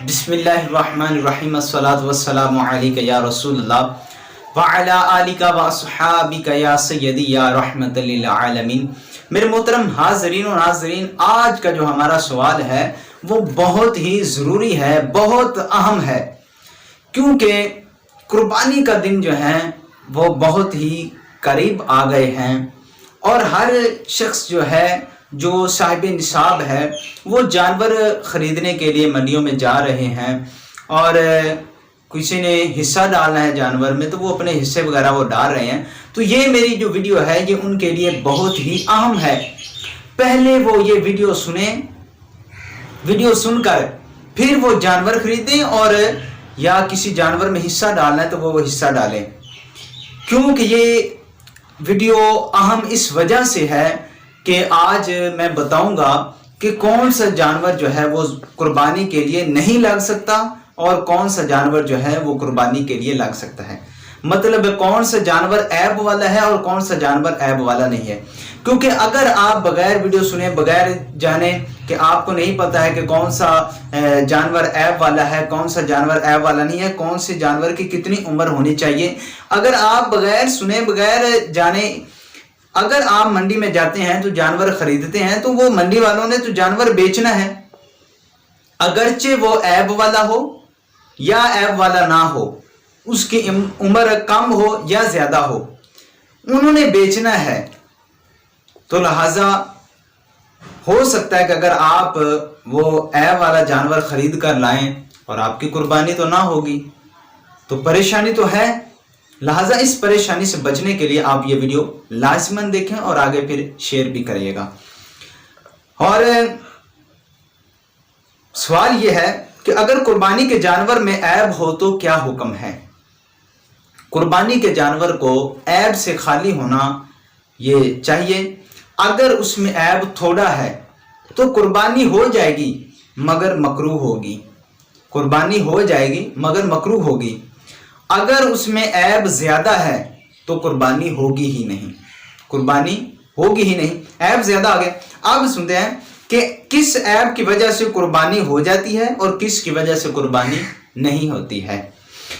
بسم اللہ الرحمن الرحیم الصلاۃ والسلام علیک یا رسول اللہ وعلی آلک و اصحابک یا سیدی یا رحمت للعالمین۔ میرے محترم حاضرین و ناظرین، آج کا جو ہمارا سوال ہے وہ بہت ہی ضروری ہے، بہت اہم ہے، کیونکہ قربانی کا دن جو ہے وہ بہت ہی قریب آ گئے ہیں اور ہر شخص جو ہے جو صاحب نصاب ہے وہ جانور خریدنے کے لیے منڈیوں میں جا رہے ہیں، اور کسی نے حصہ ڈالنا ہے جانور میں تو وہ اپنے حصے وغیرہ وہ ڈال رہے ہیں۔ تو یہ میری جو ویڈیو ہے یہ ان کے لیے بہت ہی اہم ہے۔ پہلے وہ یہ ویڈیو سنیں، ویڈیو سن کر پھر وہ جانور خریدیں، اور یا کسی جانور میں حصہ ڈالنا ہے تو وہ حصہ ڈالیں، کیونکہ یہ ویڈیو اہم اس وجہ سے ہے کہ آج میں بتاؤں گا کہ کون سا جانور جو ہے وہ قربانی کے لیے نہیں لگ سکتا اور کون سا جانور جو ہے وہ قربانی کے لیے لگ سکتا ہے۔ مطلب کون سا جانور عیب والا ہے اور کون سا جانور عیب والا نہیں ہے، کیونکہ اگر آپ بغیر ویڈیو سنے، بغیر جانے کہ آپ کو نہیں پتا ہے کہ کون سا جانور عیب والا ہے، کون سا جانور عیب والا نہیں ہے، کون سے جانور کی کتنی عمر ہونی چاہیے، اگر آپ بغیر سنے، بغیر جانے اگر آپ منڈی میں جاتے ہیں تو جانور خریدتے ہیں تو وہ منڈی والوں نے تو جانور بیچنا ہے، اگرچہ وہ عیب والا ہو یا عیب والا نہ ہو، اس کی عمر کم ہو یا زیادہ ہو، انہوں نے بیچنا ہے۔ تو لہذا ہو سکتا ہے کہ اگر آپ وہ عیب والا جانور خرید کر لائیں اور آپ کی قربانی تو نہ ہوگی، تو پریشانی تو ہے۔ لہٰذا اس پریشانی سے بچنے کے لیے آپ یہ ویڈیو لازماً دیکھیں اور آگے پھر شیئر بھی کریے گا۔ اور سوال یہ ہے کہ اگر قربانی کے جانور میں عیب ہو تو کیا حکم ہے؟ قربانی کے جانور کو عیب سے خالی ہونا یہ چاہیے۔ اگر اس میں عیب تھوڑا ہے تو قربانی ہو جائے گی مگر مکروہ ہوگی، قربانی ہو جائے گی مگر مکروہ ہوگی۔ اگر اس میں عیب زیادہ ہے تو قربانی ہوگی ہی نہیں، قربانی ہوگی ہی نہیں، عیب زیادہ آ گئے۔ اب سنتے ہیں کہ کس عیب کی وجہ سے قربانی ہو جاتی ہے اور کس کی وجہ سے قربانی نہیں ہوتی ہے۔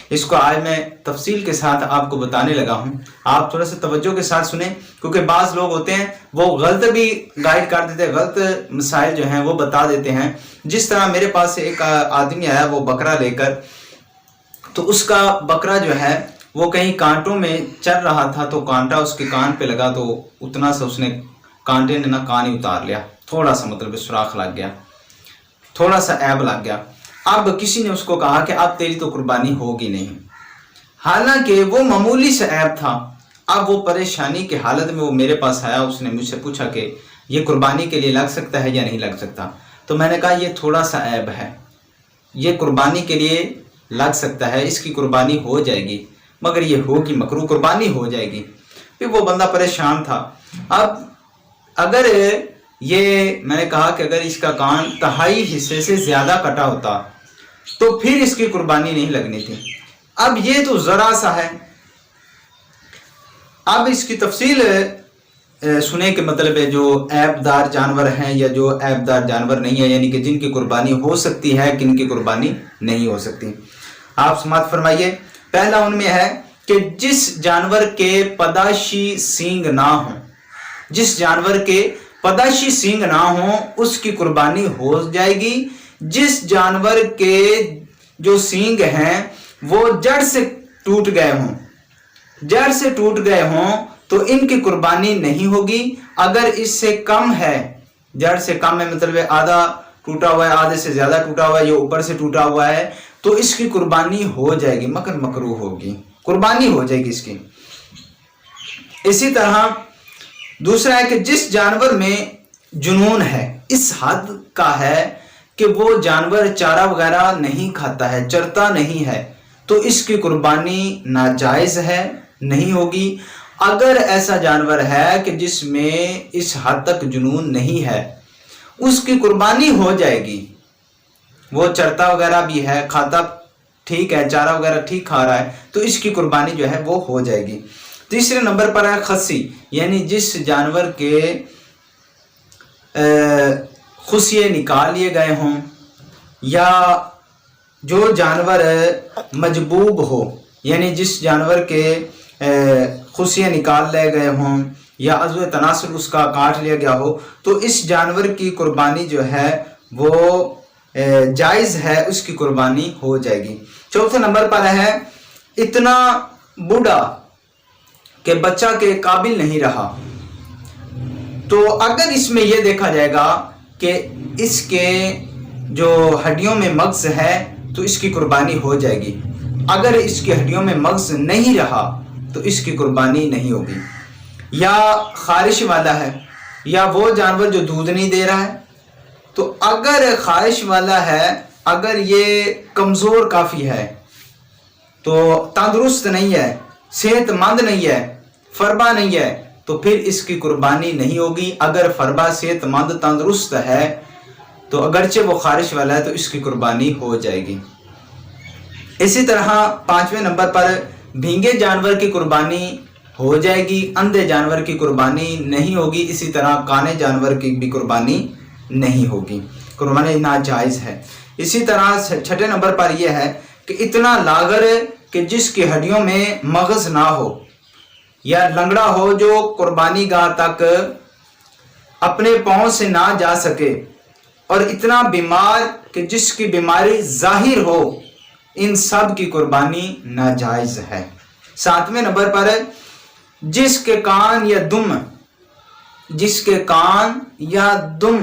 اس کو آج میں تفصیل کے ساتھ آپ کو بتانے لگا ہوں، آپ تھوڑا سا توجہ کے ساتھ سنیں، کیونکہ بعض لوگ ہوتے ہیں وہ غلط بھی گائیڈ کر دیتے ہیں، غلط مسائل جو ہیں وہ بتا دیتے ہیں۔ جس طرح میرے پاس ایک آدمی آیا وہ بکرا لے کر، تو اس کا بکرا جو ہے وہ کہیں کانٹوں میں چل رہا تھا، تو کانٹا اس کے کان پہ لگا تو اتنا سا اس نے کانٹے نے نا کان ہی اتار لیا، تھوڑا سا مطلب سوراخ لگ گیا، تھوڑا سا عیب لگ گیا۔ اب کسی نے اس کو کہا کہ اب تیری تو قربانی ہوگی نہیں، حالانکہ وہ معمولی سے عیب تھا۔ اب وہ پریشانی کی حالت میں وہ میرے پاس آیا، اس نے مجھ سے پوچھا کہ یہ قربانی کے لیے لگ سکتا ہے یا نہیں لگ سکتا۔ تو میں نے کہا یہ تھوڑا سا عیب ہے، یہ قربانی کے لیے لگ سکتا ہے، اس کی قربانی ہو جائے گی مگر یہ ہوگی مکروہ، قربانی ہو جائے گی۔ پھر وہ بندہ پریشان تھا۔ اب اگر یہ میں نے کہا کہ اگر اس کا کان تہائی حصے سے زیادہ کٹا ہوتا تو پھر اس کی قربانی نہیں لگنی تھی، اب یہ تو ذرا سا ہے۔ اب اس کی تفصیل سنے کہ مطلب ہے جو عیب دار جانور ہیں یا جو عیب دار جانور نہیں ہے، یعنی کہ جن کی قربانی ہو سکتی ہے، کن کی قربانی نہیں ہو سکتی۔ آپ سماعت فرمائیے۔ پہلا ان میں ہے کہ جس جانور کے پداشی سینگ نہ ہوں، جس جانور کے پداشی سینگ نہ ہوں اس کی قربانی ہو جائے گی۔ جس جانور کے جو سینگ ہیں وہ جڑ سے ٹوٹ گئے ہوں، جڑ سے ٹوٹ گئے ہوں تو ان کی قربانی نہیں ہوگی۔ اگر اس سے کم ہے، جڑ سے کم ہے مطلب آدھا ٹوٹا ہوا ہے، آدھے سے زیادہ ٹوٹا ہوا ہے، یہ اوپر سے ٹوٹا ہوا ہے، تو اس کی قربانی ہو جائے گی مگر مکروہ ہوگی، قربانی ہو جائے گی اس کی۔ اسی طرح دوسرا ہے کہ جس جانور میں جنون ہے، اس حد کا ہے کہ وہ جانور چارہ وغیرہ نہیں کھاتا ہے، چرتا نہیں ہے، تو اس کی قربانی ناجائز ہے، نہیں ہوگی۔ اگر ایسا جانور ہے کہ جس میں اس حد تک جنون نہیں ہے، اس کی قربانی ہو جائے گی، وہ چرتا وغیرہ بھی ہے، کھاتا ٹھیک ہے، چارہ وغیرہ ٹھیک کھا رہا ہے، تو اس کی قربانی جو ہے وہ ہو جائے گی۔ تیسرے نمبر پر ہے خصی، یعنی جس جانور کے خصیے نکال لیے گئے ہوں یا جو جانور مجبوب ہو، یعنی جس جانور کے خصیے نکال لے گئے ہوں یا عضو تناسل اس کا کاٹ لیا گیا ہو، تو اس جانور کی قربانی جو ہے وہ جائز ہے، اس کی قربانی ہو جائے گی۔ چوتھے نمبر پر ہے اتنا بوڑھا کہ بچہ کے قابل نہیں رہا، تو اگر اس میں یہ دیکھا جائے گا کہ اس کے جو ہڈیوں میں مغز ہے تو اس کی قربانی ہو جائے گی، اگر اس کی ہڈیوں میں مغز نہیں رہا تو اس کی قربانی نہیں ہوگی۔ یا خارش والا ہے، یا وہ جانور جو دودھ نہیں دے رہا ہے، تو اگر خارش والا ہے، اگر یہ کمزور کافی ہے تو تندرست نہیں ہے، صحت مند نہیں ہے، فربا نہیں ہے، تو پھر اس کی قربانی نہیں ہوگی۔ اگر فربا صحت مند تندرست ہے تو اگرچہ وہ خارش والا ہے تو اس کی قربانی ہو جائے گی۔ اسی طرح پانچویں نمبر پر بھینگے جانور کی قربانی ہو جائے گی، اندھے جانور کی قربانی نہیں ہوگی، اسی طرح کانے جانور کی بھی قربانی نہیں ہوگی، قربانی ناجائز ہے۔ اسی طرح چھٹے نمبر پر یہ ہے کہ اتنا لاغر کہ جس کی ہڈیوں میں مغز نہ ہو، یا لنگڑا ہو جو قربانی گاہ تک اپنے پاؤں سے نہ جا سکے، اور اتنا بیمار کہ جس کی بیماری ظاہر ہو، ان سب کی قربانی ناجائز ہے۔ ساتویں نمبر پر جس کے کان یا دم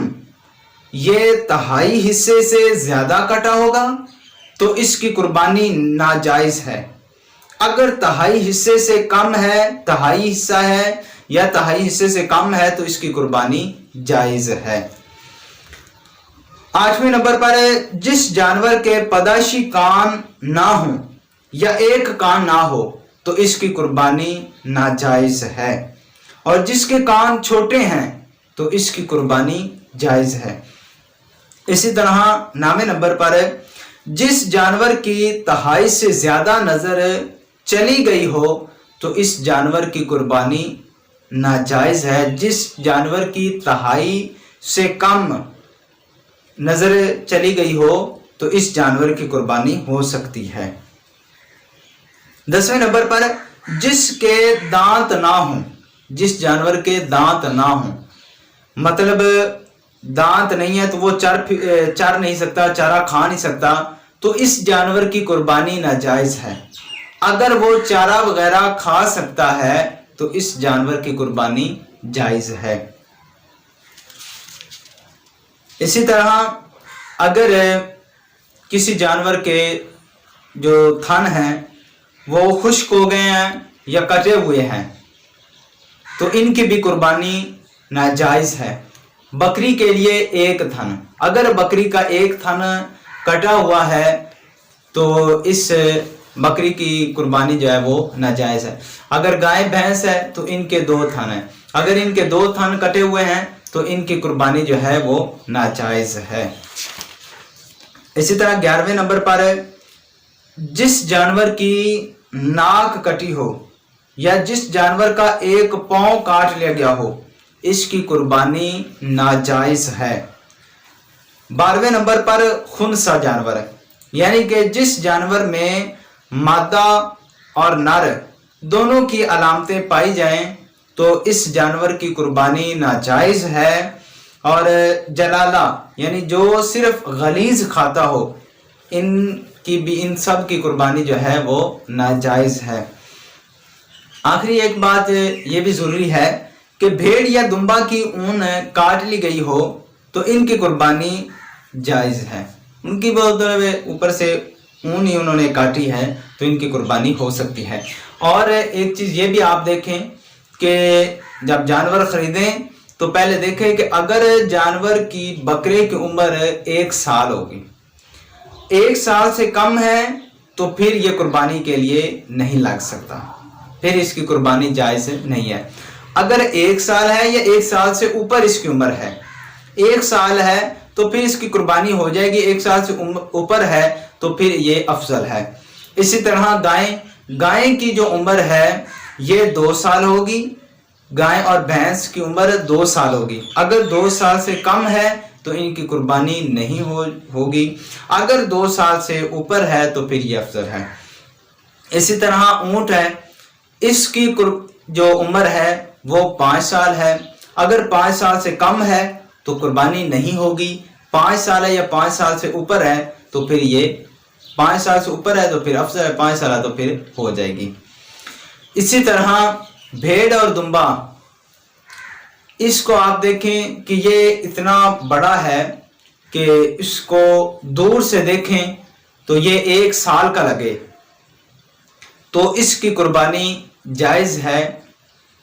یہ تہائی حصے سے زیادہ کٹا ہوگا تو اس کی قربانی ناجائز ہے۔ اگر تہائی حصے سے کم ہے، تہائی حصہ ہے یا تہائی حصے سے کم ہے تو اس کی قربانی جائز ہے۔ آٹھویں نمبر پر جس جانور کے پیدائشی کان نہ ہوں یا ایک کان نہ ہو تو اس کی قربانی ناجائز ہے، اور جس کے کان چھوٹے ہیں تو اس کی قربانی جائز ہے۔ اسی طرح نامے نمبر پر جس جانور کی تہائی سے زیادہ نظر چلی گئی ہو تو اس جانور کی قربانی ناجائز ہے۔ جس جانور کی تہائی سے کم نظر چلی گئی ہو تو اس جانور کی قربانی ہو سکتی ہے۔ 10ویں نمبر پر جس کے دانت نہ ہوں، جس جانور کے دانت نہ ہوں، مطلب دانت نہیں ہے تو وہ چر نہیں سکتا، چارہ کھا نہیں سکتا، تو اس جانور کی قربانی ناجائز ہے۔ اگر وہ چارہ وغیرہ کھا سکتا ہے تو اس جانور کی قربانی جائز ہے۔ اسی طرح اگر کسی جانور کے جو تھن ہیں وہ خشک ہو گئے ہیں یا کٹے ہوئے ہیں تو ان کی بھی قربانی ناجائز ہے۔ بکری کے لیے ایک تھن، اگر بکری کا ایک تھن کٹا ہوا ہے تو اس بکری کی قربانی جو ہے وہ ناجائز ہے۔ اگر گائے بھینس ہے تو ان کے 2 تھن ہیں، اگر ان کے 2 تھن کٹے ہوئے ہیں تو ان کی قربانی جو ہے وہ ناجائز ہے۔ اسی طرح 11ویں نمبر پر جس جانور کی ناک کٹی ہو یا جس جانور کا ایک پاؤں کاٹ لیا گیا ہو اس کی قربانی ناجائز ہے۔ 12ویں نمبر پر خنثی جانور ہے، یعنی کہ جس جانور میں مادہ اور نر دونوں کی علامتیں پائی جائیں تو اس جانور کی قربانی ناجائز ہے۔ اور جلالہ یعنی جو صرف غلیظ کھاتا ہو ان سب کی قربانی جو ہے وہ ناجائز ہے۔ آخری ایک بات یہ بھی ضروری ہے کہ بھیڑ یا دمبا کی اون کاٹ لی گئی ہو تو ان کی قربانی جائز ہے، ان کی بہت اوپر سے اون ہی انہوں نے کاٹی ہے تو ان کی قربانی ہو سکتی ہے۔ اور ایک چیز یہ بھی آپ دیکھیں کہ جب جانور خریدیں تو پہلے دیکھیں کہ اگر جانور کی بکرے کی عمر 1 سال ہوگی، 1 سال سے کم ہے تو پھر یہ قربانی کے لیے نہیں لگ سکتا، پھر اس کی قربانی جائز نہیں ہے۔ اگر 1 سال ہے یا 1 سال سے اوپر اس کی عمر ہے، 1 سال ہے تو پھر اس کی قربانی ہو جائے گی، 1 سال سے اوپر ہے تو پھر یہ افضل ہے۔ اسی طرح گائیں کی جو عمر ہے یہ 2 سال ہوگی، گائے اور بھینس کی عمر 2 سال ہوگی۔ اگر 2 سال سے کم ہے تو ان کی قربانی نہیں ہوگی. اگر 2 سال سے اوپر ہے تو پھر یہ افضل ہے. اسی طرح اونٹ ہے، اس کی جو عمر ہے وہ 5 سال ہے. اگر 5 سال سے کم ہے تو قربانی نہیں ہوگی. 5 سال ہے یا 5 سال سے اوپر ہے تو پھر یہ 5 سال سے اوپر ہے تو پھر افضل ہے، 5 سال ہے تو پھر ہو جائے گی. اسی طرح بھیڑ اور دمبا، اس کو آپ دیکھیں کہ یہ اتنا بڑا ہے کہ اس کو دور سے دیکھیں تو یہ 1 سال کا لگے تو اس کی قربانی جائز ہے.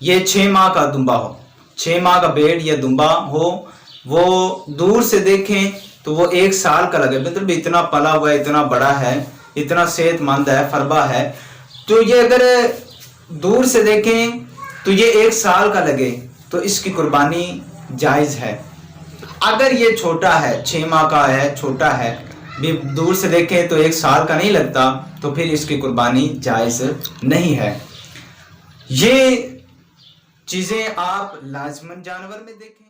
یہ 6 ماہ کا دمبا ہو، 6 ماہ کا بھیڑ یا دمبا ہو، وہ دور سے دیکھیں تو وہ 1 سال کا لگے، مطلب اتنا پلا ہوا ہے، اتنا بڑا ہے، اتنا صحت مند ہے، فربا ہے. تو یہ اگر دور سے دیکھیں تو یہ 1 سال کا لگے تو اس کی قربانی جائز ہے. اگر یہ چھوٹا ہے، 6 ماہ کا ہے، چھوٹا ہے، بھی دور سے دیکھیں تو 1 سال کا نہیں لگتا تو پھر اس کی قربانی جائز نہیں ہے. یہ چیزیں آپ لازماً جانور میں دیکھیں.